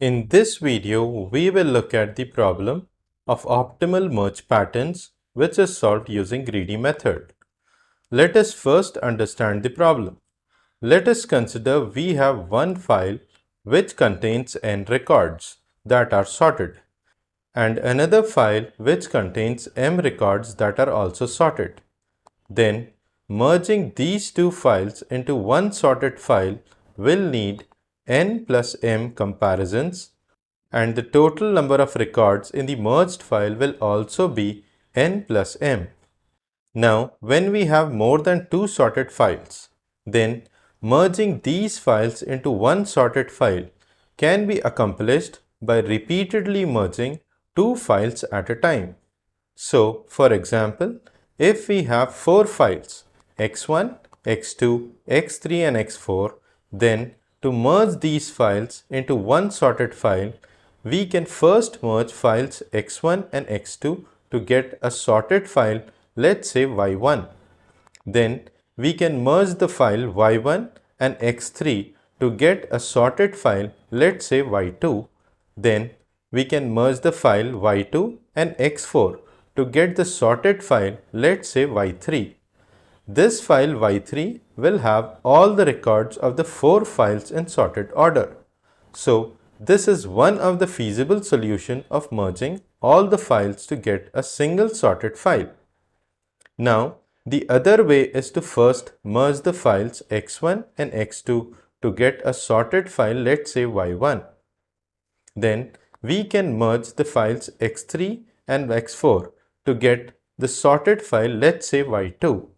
In this video, we will look at the problem of optimal merge patterns, which is solved using greedy method. Let us first understand the problem. Let us consider we have one file which contains n records that are sorted and another file which contains m records that are also sorted. Then, merging these two files into one sorted file will need n plus m comparisons, and the total number of records in the merged file will also be n plus m. Now, when we have more than two sorted files, then merging these files into one sorted file can be accomplished by repeatedly merging two files at a time. So, for example, if we have four files x1, x2, x3 and x4, then to merge these files into one sorted file, we can first merge files x1 and x2 to get a sorted file, let's say y1. Then we can merge the file y1 and x3 to get a sorted file, let's say y2. Then we can merge the file y2 and x4 to get the sorted file, let's say y3. This file y3 will have all the records of the four files in sorted order. So this is one of the feasible solution of merging all the files to get a single sorted file. Now, the other way is to first merge the files x1 and x2 to get a sorted file, let's say y1. Then we can merge the files x3 and x4 to get the sorted file, let's say y2.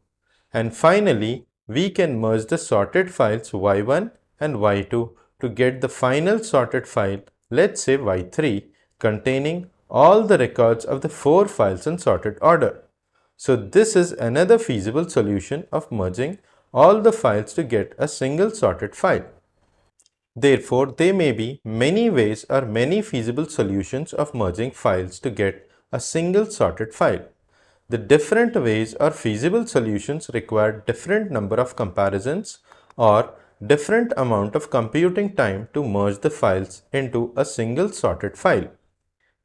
And finally, we can merge the sorted files y1 and y2 to get the final sorted file, let's say y3, containing all the records of the four files in sorted order. So this is another feasible solution of merging all the files to get a single sorted file. Therefore, there may be many ways or many feasible solutions of merging files to get a single sorted file. The different ways or feasible solutions require different number of comparisons or different amount of computing time to merge the files into a single sorted file.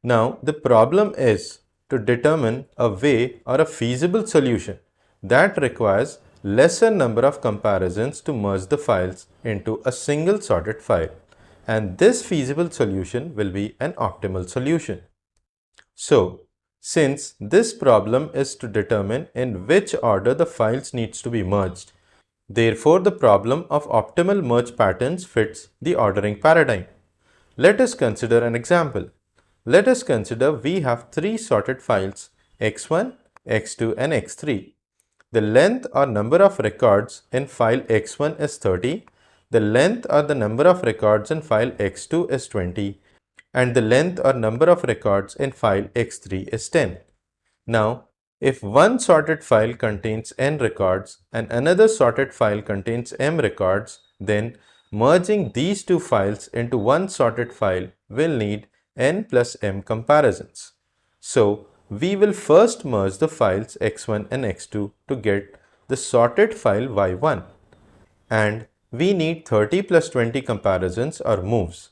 Now, the problem is to determine a way or a feasible solution that requires lesser number of comparisons to merge the files into a single sorted file, and this feasible solution will be an optimal solution. So, since this problem is to determine in which order the files needs to be merged, therefore the problem of optimal merge patterns fits the ordering paradigm. Let us consider an example. Let us consider we have three sorted files x1, x2 and x3. The length or number of records in file x1 is 30, the length or the number of records in file x2 is 20, and the length or number of records in file x3 is 10. Now, if one sorted file contains n records and another sorted file contains m records, then merging these two files into one sorted file will need n plus m comparisons. So, we will first merge the files x1 and x2 to get the sorted file y1, and we need 30 plus 20 comparisons or moves.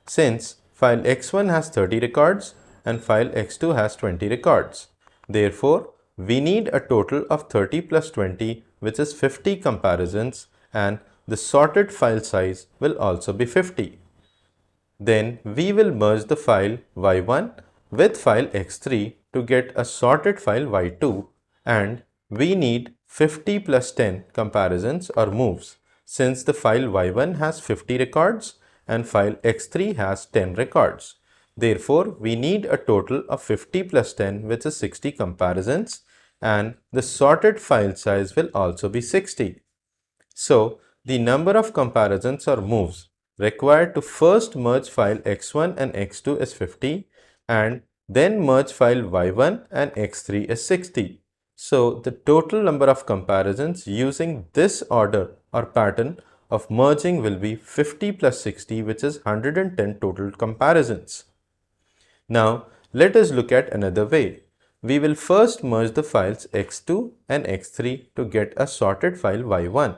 Since file x1 has 30 records and file x2 has 20 records, therefore we need a total of 30 plus 20, which is 50 comparisons, and the sorted file size will also be 50. Then we will merge the file y1 with file x3 to get a sorted file y2, and we need 50 plus 10 comparisons or moves, since the file y1 has 50 records and file x3 has 10 records. Therefore, we need a total of 50 plus 10, which is 60 comparisons, and the sorted file size will also be 60. So, the number of comparisons or moves required to first merge file x1 and x2 is 50, and then merge file y1 and x3 is 60. So, the total number of comparisons using this order or pattern of merging will be 50 plus 60, which is 110 total comparisons. Now, let us look at another way. We will first merge the files x2 and x3 to get a sorted file y1,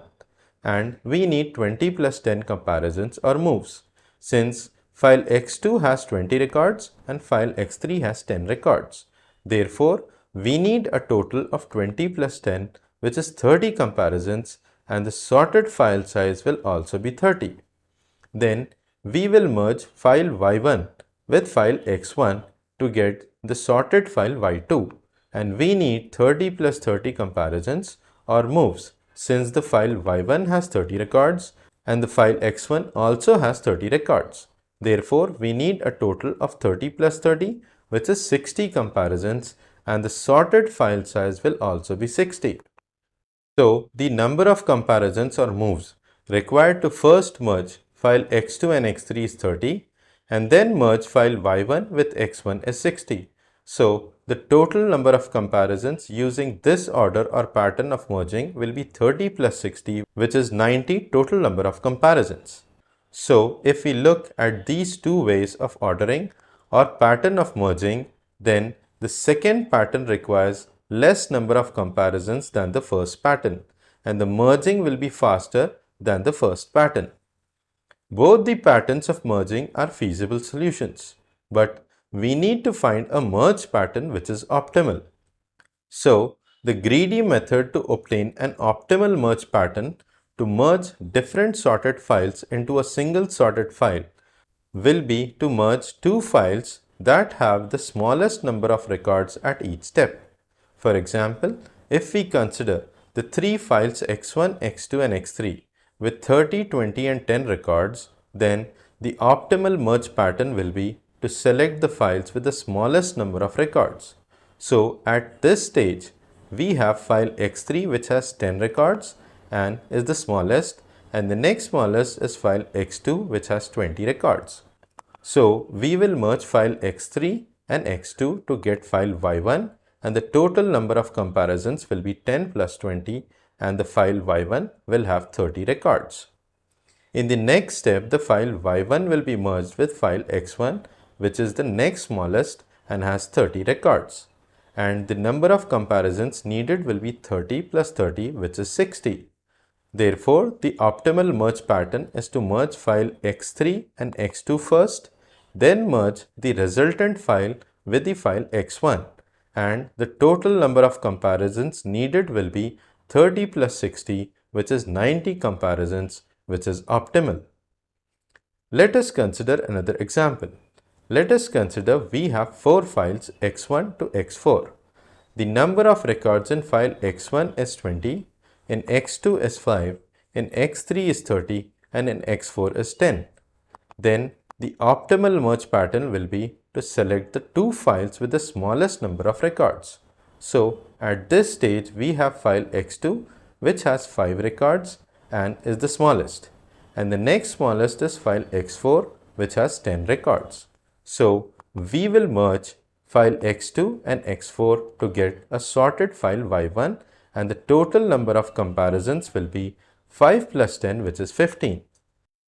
and we need 20 plus 10 comparisons or moves. Since file x2 has 20 records and file x3 has 10 records. Therefore, we need a total of 20 plus 10, which is 30 comparisons, and the sorted file size will also be 30. Then we will merge file y1 with file x1 to get the sorted file y2, and we need 30 plus 30 comparisons or moves, since the file y1 has 30 records and the file x1 also has 30 records. Therefore, we need a total of 30 plus 30, which is 60 comparisons, and the sorted file size will also be 60. So, the number of comparisons or moves required to first merge file x2 and x3 is 30, and then merge file y1 with x1 is 60. So, the total number of comparisons using this order or pattern of merging will be 30 plus 60, which is 90 total number of comparisons. So, if we look at these two ways of ordering or pattern of merging, then the second pattern requires less number of comparisons than the first pattern, and the merging will be faster than the first pattern. Both the patterns of merging are feasible solutions, but we need to find a merge pattern which is optimal. So, the greedy method to obtain an optimal merge pattern to merge different sorted files into a single sorted file will be to merge two files that have the smallest number of records at each step. For example, if we consider the three files x1, x2 and x3 with 30, 20 and 10 records, then the optimal merge pattern will be to select the files with the smallest number of records. So at this stage, we have file x3 which has 10 records and is the smallest, and the next smallest is file x2 which has 20 records. So we will merge file x3 and x2 to get file y1, and the total number of comparisons will be 10 plus 20, and the file y1 will have 30 records. In the next step, the file y1 will be merged with file x1, which is the next smallest and has 30 records. And the number of comparisons needed will be 30 plus 30, which is 60. Therefore, the optimal merge pattern is to merge file x3 and x2 first, then merge the resultant file with the file x1, and the total number of comparisons needed will be 30 plus 60, which is 90 comparisons, which is optimal. Let us consider another example. Let us consider we have 4 files x1 to x4. The number of records in file x1 is 20, in x2 is 5, in x3 is 30, and in x4 is 10. Then the optimal merge pattern will be to select the two files with the smallest number of records. So at this stage, we have file x2 which has 5 records and is the smallest, and the next smallest is file x4 which has 10 records. So we will merge file x2 and x4 to get a sorted file y1, and the total number of comparisons will be 5 plus 10, which is 15.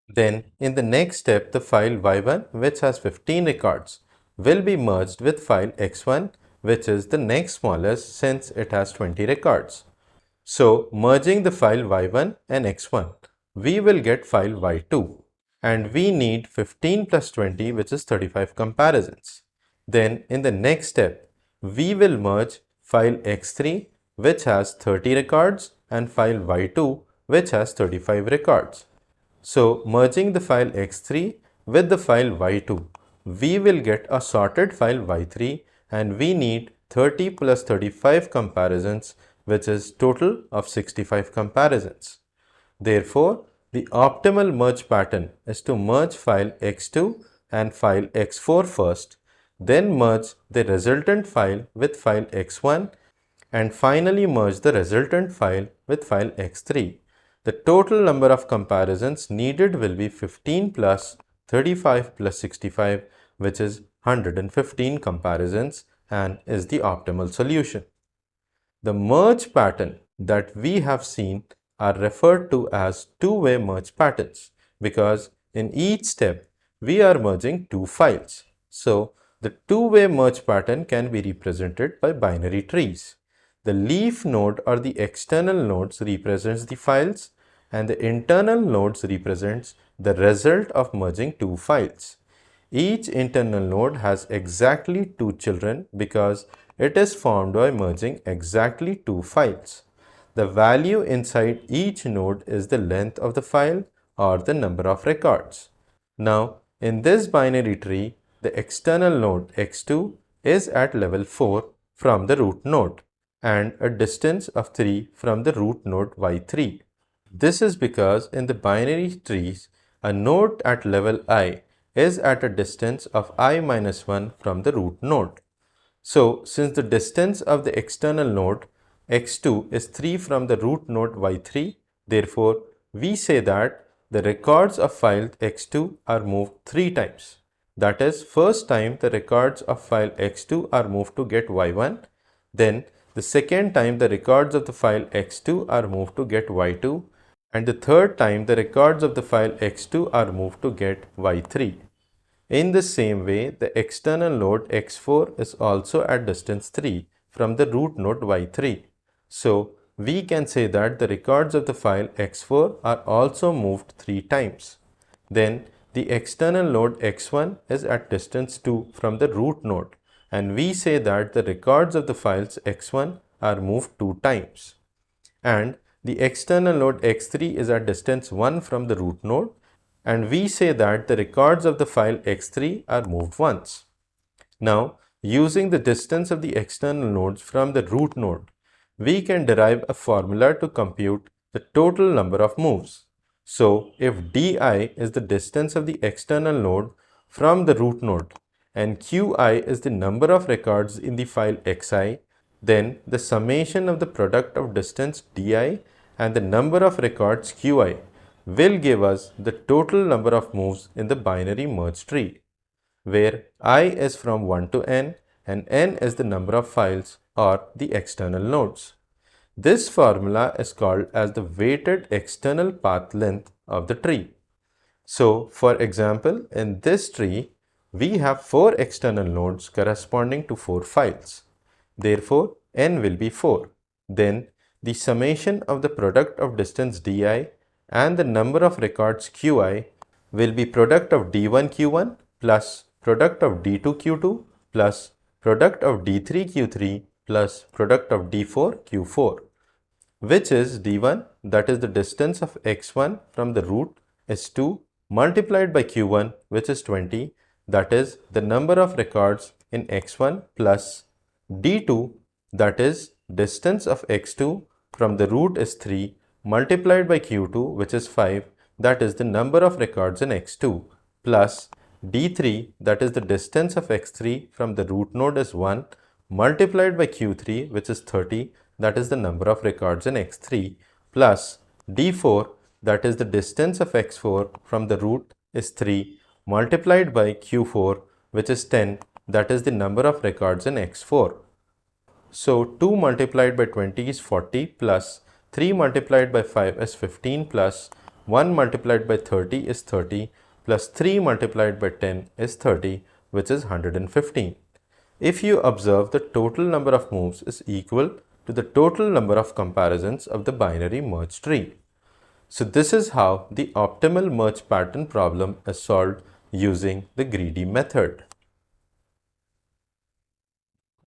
Then in the next step, the file y1 which has 15 records will be merged with file x1 which is the next smallest since it has 20 records. So merging the file y1 and x1, we will get file y2, and we need 15 plus 20, which is 35 comparisons. Then in the next step, we will merge file x3 which has 30 records and file y2 which has 35 records. So merging the file x3 with the file y2, we will get a sorted file y3, and we need 30 plus 35 comparisons, which is total of 65 comparisons. Therefore, the optimal merge pattern is to merge file x2 and file x4 first, then merge the resultant file with file x1, and finally merge the resultant file with file x3. The total number of comparisons needed will be 15 plus 35 plus 65, which is 115 comparisons, and is the optimal solution. The merge pattern that we have seen are referred to as two-way merge patterns, because in each step we are merging two files. So the two-way merge pattern can be represented by binary trees. The leaf node or the external nodes represents the files, and the internal nodes represents the result of merging two files. Each internal node has exactly 2 children because it is formed by merging exactly 2 files. The value inside each node is the length of the file or the number of records. Now, in this binary tree, the external node x2 is at level 4 from the root node and a distance of 3 from the root node y3. This is because in the binary trees, a node at level I is at a distance of I minus 1 from the root node. So, since the distance of the external node x2 is 3 from the root node y3, therefore, we say that the records of file x2 are moved 3 times. That is, first time the records of file x2 are moved to get y1, then the second time the records of the file x2 are moved to get y2, and the third time the records of the file x2 are moved to get y3. In the same way, the external node x4 is also at distance 3 from the root node y3. So, we can say that the records of the file x4 are also moved 3 times. Then, the external node x1 is at distance 2 from the root node, and we say that the records of the files x1 are moved 2 times. And the external node x3 is at distance 1 from the root node, and we say that the records of the file x3 are moved once. Now, using the distance of the external nodes from the root node, we can derive a formula to compute the total number of moves. So, if di is the distance of the external node from the root node and qi is the number of records in the file xi, then the summation of the product of distance di and the number of records qi will give us the total number of moves in the binary merge tree, where I is from 1 to n and n is the number of files or the external nodes. This formula is called as the weighted external path length of the tree. So, for example, in this tree, we have 4 external nodes corresponding to 4 files. Therefore, n will be 4. Then, the summation of the product of distance di and the number of records qi will be product of d1 q1 plus product of d2 q2 plus product of d3 q3 plus product of d4 q4, which is d1, that is the distance of x1 from the root, is 2 multiplied by q1, which is 20, that is the number of records in x1, plus d2, that is distance of x2 from the root is 3 multiplied by q2, which is 5, that is the number of records in x2, plus d3, that is the distance of x3 from the root node is 1 multiplied by q3, which is 30, that is the number of records in x3, plus d4, that is the distance of x4 from the root is 3 multiplied by q4, which is 10, that is the number of records in x4. So 2 multiplied by 20 is 40 plus 3 multiplied by 5 is 15 plus 1 multiplied by 30 is 30 plus 3 multiplied by 10 is 30, which is 115. If you observe, the total number of moves is equal to the total number of comparisons of the binary merge tree. So this is how the optimal merge pattern problem is solved using the greedy method.